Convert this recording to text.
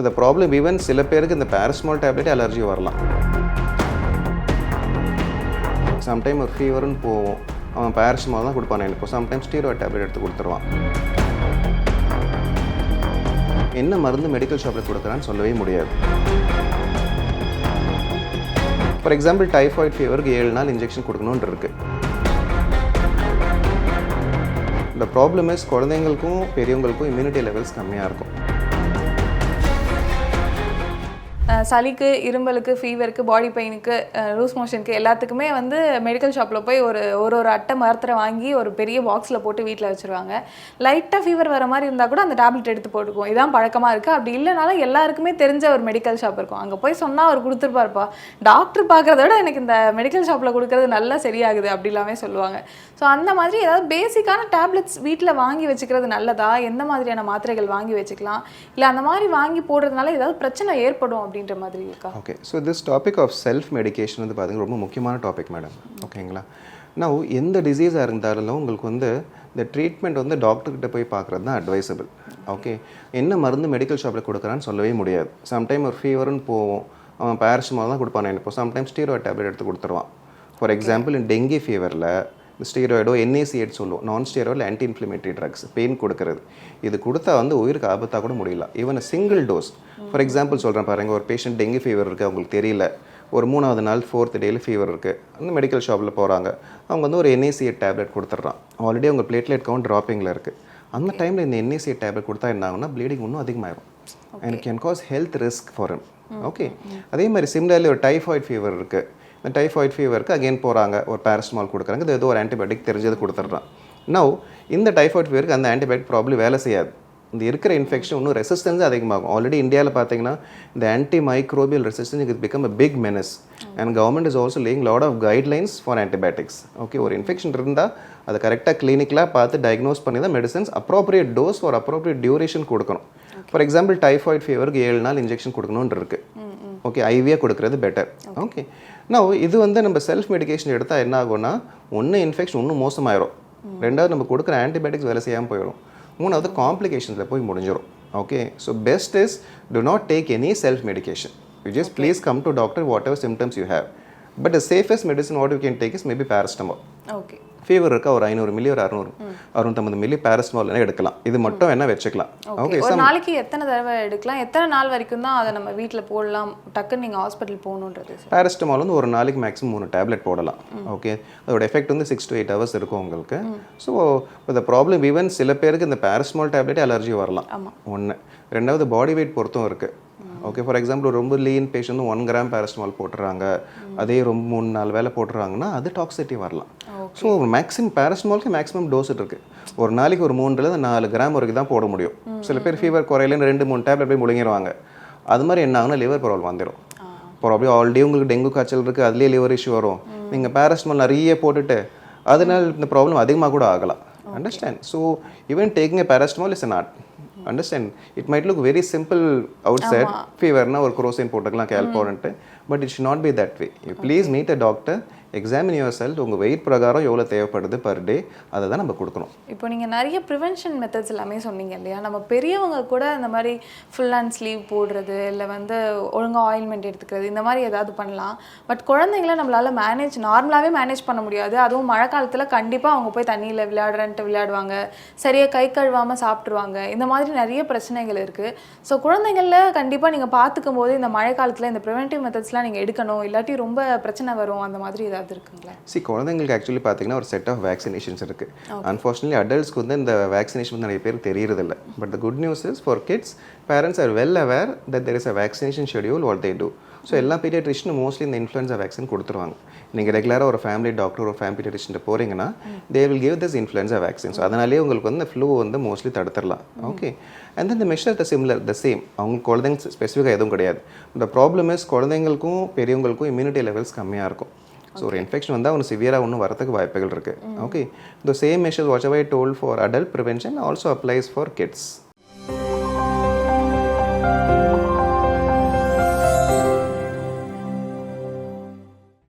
இப்போ இந்த problem even சில பேருக்கு இந்த பேரஸ்டமால் டேப்லெட்டே அலர்ஜி வரலாம். சம்டைம் ஒரு ஃபீவர்னு போவோம், அவன் பேரஸ்டமால் தான் கொடுப்பான் எனக்கு, சம்டைம்ஸ் ஸ்டீராய்டு டேப்லெட் எடுத்து கொடுத்துருவான். என்ன மருந்து மெடிக்கல் ஷாப்பில் கொடுக்குறான்னு சொல்லவே முடியாது. ஃபார் எக்ஸாம்பிள் டைஃபாய்டு ஃபீவருக்கு 7 நாள் இன்ஜெக்ஷன் கொடுக்கணுன்னு இருக்குது. இந்த ப்ராப்ளம் இஸ் குழந்தைங்களுக்கும் பெரியவங்களுக்கும் இம்யூனிட்டி லெவல்ஸ் கம்மியாக இருக்கும். சளிக்கு, இரும்பலுக்கு, ஃபீவருக்கு, பாடி பெயினுக்கு, லூஸ் மோஷனுக்கு எல்லாத்துக்குமே வந்து மெடிக்கல் ஷாப்பில் போய் ஒரு அட்டை மாத்திரை வாங்கி ஒரு பெரிய பாக்ஸில் போட்டு வீட்டில் வச்சுருவாங்க. லைட்டாக ஃபீவர் வர மாதிரி இருந்தால் கூட அந்த டேப்லெட் எடுத்து போட்டுக்குவோம். இதான் பழக்கமாக இருக்குது. அப்படி இல்லைனாலும் எல்லாருக்குமே தெரிஞ்ச ஒரு மெடிக்கல் ஷாப் இருக்கும், அங்கே போய் சொன்னால் அவர் கொடுத்துருப்பாருப்பா, டாக்டர் பார்க்குறத விட எனக்கு இந்த மெடிக்கல் ஷாப்பில் கொடுக்குறது நல்லா சரியாகுது அப்படிலாமே சொல்லுவாங்க. ஸோ அந்த மாதிரி ஏதாவது பேசிக்கான டேப்லெட்ஸ் வீட்டில் வாங்கி வச்சுக்கிறது நல்லதா? எந்த மாதிரியான மாத்திரைகள் வாங்கி வச்சுக்கலாம்? இல்லை அந்த மாதிரி வாங்கி போடுறதுனால ஏதாவது பிரச்சனை ஏற்படும் அப்படின்ற மாதிரி இருக்கா? Okay, so this topic of self medication வந்து பார்த்தீங்கன்னா ரொம்ப முக்கியமான டாபிக் மேடம். ஓகேங்களா, நான் எந்த டிசீஸாக இருந்தாலும் உங்களுக்கு வந்து இந்த ட்ரீட்மெண்ட் வந்து டாக்டர்கிட்ட போய் பார்க்குறது தான் அட்வைசபிள். ஓகே, என்ன மருந்து மெடிக்கல் ஷாப்பில் கொடுக்குறான்னு சொல்லவே முடியாது. சம்டைம் ஒரு ஃபீவர்னு போவோம், அவன் பேரஸ்டமால் தான் கொடுப்பான் எனக்கு, சம்டைம்ஸ் ஸ்டீராய்டு டேப்லெட் எடுத்து கொடுத்துருவான். ஃபார் எக்ஸாம்பிள் டெங்கி ஃபீவரில் ஸ்டீராய்டோ NaCH சொல்லுவோம், நான் steroid anti inflammatory drugs, pain கொடுக்கறது. இது கொடுத்தா வந்து உயிருக்கு ஆபத்தாக கூட முடியல. Even single dose. For example சொல்கிறேன் பாருங்கள், ஒரு பேஷண்ட் டெங்கி ஃபீவர் இருக்குது, அவங்களுக்கு தெரியல, ஒரு 3ஆவது நாள் 4th டேயில் ஃபீவர் இருக்குது, அந்த மெடிக்கல் ஷாப்பில் போகிறாங்க, அவங்க வந்து ஒரு NaCH டேப்லெட் கொடுத்துட்றான். ஆல்ரெடி அவங்க பிளேட்லெட் கவுண்ட் ட்ராப்பிங்கில் இருக்குது. அந்த டைமில் இந்த NaCH டேப்லெட் கொடுத்தா என்ன ஆகும்னா ப்ளீடிங் இன்னும் அதிகமாகிடும் and it can cause health risk for him. Okay, அதே மாதிரி சிமிலர்லி ஒரு டைஃபாய்டு ஃபீவர் இருக்குது, இந்த டைஃபாய்டு ஃபீவருக்கு அகெயின் போகிறாங்க, ஒரு பேரஸ்டமால் கொடுக்குறாங்க, இது ஏதோ ஒரு ஆன்டிபயோட்டிக் தெரிஞ்சது கொடுத்துட்றான். நவ் இந்த டைஃபாய்டு ஃபீவருக்கு அந்த ஆன்டிபயோட்டிக் ப்ராப்ளம் வேலை செய்யாது. இந்த இருக்கிற இன்ஃபெக்ஷன் இன்னும் ரெசிஸ்டன்ஸ் அதிகமாகும். ஆல்ரெடி இந்தியாவில் பார்த்தீங்கன்னா இந்த antimicrobial resistance it become a big menace and government is also laying lot of guidelines for antibiotics. Okay, ஒரு இன்ஃபெக்ஷன் இருந்தால் அதை கரெக்டாக கிளினிக்கலாக பார்த்து டயக்னோஸ் பண்ணி தான் medicines appropriate dose for appropriate duration கொடுக்கணும். ஃபார் எக்ஸாம்பிள் டைஃபாய்டு ஃபீவருக்கு 7 நாள் இன்ஜெக்ஷன் கொடுக்கணுன்னு இருக்குது. ஓகே, ஐவியாக கொடுக்குறது பெட்டர். ஓகே, நான் இது வந்து நம்ம செல்ஃப் மெடிகேஷன் எடுத்தால் என்ன ஆகும்னா, ஒன்று இன்ஃபெக்ஷன் இன்னும் மோசமாயிரும், ரெண்டாவது நம்ம கொடுக்குற ஆன்டிபயோட்டிக்ஸ் வேலை செய்யாமல் போயிடும், மூணாவது காம்ப்ளிகேஷன்ஸில் போய் முடிஞ்சிடும். Okay, so best is do not take any self medication. You just please come to doctor whatever symptoms you have. But the safest medicine what you can take is maybe paracetamol. Okay, fever இருக்கா ஒரு 500 milli ஒரு 650 milli paracetamol எடுக்கலாம். இது மட்டும் என்ன வச்சுக்கலாம். Okay, ஒரு நாளைக்கு எத்தனை தடவை எடுக்கலாம்? எத்தனை நாள் வரைக்கும் தான் அதை நம்ம வீட்டில் போடலாம்? டக்குன்னு நீங்கள் ஹாஸ்பிட்டல் போகணுன்றது. பேரஸ்டமால் வந்து ஒரு நாளைக்கு மேக்ஸிமம் 3 டேப்லெட் போடலாம். ஓகே, அதோட எஃபெக்ட் வந்து 6 to 8 hours இருக்கும் உங்களுக்கு. ஸோ இந்த ப்ராப்ளம் ஈவன் சில பேருக்கு இந்த பேரஸ்டமால் டேப்லெட்டே அலர்ஜி வரலாம். ஒன்று, ரெண்டாவது பாடி வெயிட் பொறுத்தும் இருக்குது. ஓகே, ஃபார் எக்ஸாம்பிள் ரொம்ப லீன் பேஷண்ட் 1 கிராம் பேரஸ்டமால் போட்டுறாங்க, அதே ரொம்ப 3-4 வேலை போட்டுறாங்கன்னா அது டாக்ஸிட்டி வரலாம். ஸோ மேக்ஸிமம் பேரஸ்டமாலுக்கு மேக்ஸிமம் டோஸ் இருக்குது. ஒரு நாளைக்கு ஒரு 3-4 கிராம் வரைக்கும் தான் போட முடியும். சில பேர் ஃபீவர் குறையிலன்னு 2-3 டேப்லெட் போய் முழுங்கிடுவாங்க. அது மாதிரி என்ன ஆகுனா லிவர் ப்ராப்ளம் வந்துடும். ப்ராப்ளம் ஆல்ரெடி உங்களுக்கு டெங்கு காய்ச்சல் இருக்குது, அதுலேயே லிவர் இஷ்யூ வரும். நீங்கள் பேரஸ்டமால் நிறைய போட்டுட்டு அதனால் இந்த ப்ராப்ளம் அதிகமாக கூட ஆகலாம். Understand? So even taking a paracetamol is an art. Understand? It might look very simple outside. Fever na or crocin போட்டுக்கலாம் calpolent, but it should not be that way. You please meet a doctor, examine your self, உங்கள் wait பிரகாரம் எவ்வளோ தேவைப்படுது per day, அதை தான் நம்ம கொடுக்கணும். இப்போ நீங்கள் நிறைய ப்ரிவென்ஷன் மெத்தட்ஸ் எல்லாமே சொன்னீங்க இல்லையா? நம்ம பெரியவங்க கூட இந்த மாதிரி ஃபுல் ஹேண்ட் ஸ்லீவ் போடுறது, இல்லை வந்து ஒழுங்காக ஆயில்மெண்ட் எடுத்துக்கிறது, இந்த மாதிரி ஏதாவது பண்ணலாம். பட் குழந்தைங்கள நம்மளால் நார்மலாகவே மேனேஜ் பண்ண முடியாது. அதுவும் மழை காலத்தில் கண்டிப்பாக அவங்க போய் தண்ணியில் விளையாடுவாங்க, சரியாக கை கழுவாமல் சாப்பிட்ருவாங்க. இந்த மாதிரி நிறைய பிரச்சனைகள் இருக்குது. ஸோ குழந்தைங்களில் கண்டிப்பாக நீங்கள் பார்த்துக்கும் போது இந்த மழை காலத்தில் இந்த ப்ரிவென்டிவ் மெத்தட்ஸ்லாம் நீங்கள் எடுக்கணும், இல்லாட்டி ரொம்ப பிரச்சனை வரும், அந்த மாதிரி ஏதாவது இருக்குங்களா? குழந்தைங்களுக்கு ஆக்சுவலி பார்த்தீங்கன்னா ஒரு செட் ஆஃப் வேக்சினேஷன்ஸ் இருக்குது. அன்ஃபார்ச்சுனேட்லி அடல்ட்ஸ்க்கு வந்து இந்த வேக்சினேஷன் வந்து நிறைய பேர் தெரியறதில்லை. But the good news is for kids, parents are well aware that there is a vaccination schedule what they do. So எல்லா பீடியாட்ரிஷனும் மோஸ்ட்லி இந்த இன்ஃப்ளூயன்ஸா வேக்சின் கொடுத்துருவாங்க. நீங்கள் ரெகுலராக ஒரு ஃபேமிலி டாக்டர் ஒரு ஃபேமிலி பீடியாட்ரிஷன் போகிறீங்கன்னா they will give this influenza vaccine. So அதனாலேயே உங்களுக்கு வந்து ஃப்ளூ வந்து மோஸ்ட்லி தடுத்துடலாம். Okay, and then the measure the similar the same. அவங்க குழந்தைங்க ஸ்பெசிஃபிக்காக எதுவும் கிடையாது. த ப்ராப்ளம் இஸ் குழந்தைங்களுக்கும் பெரியவங்களுக்கும் இம்யூனிட்டி லெவல்ஸ் கம்மியாக இருக்கும். ஸோ ஒரு இன்ஃபெக்ஷன் வந்து அவனுக்கு சிவியராக ஒன்றும் வரதுக்கு வாய்ப்புகள் இருக்குது. Okay, the same measures what ever I told for adult prevention also applies for kids.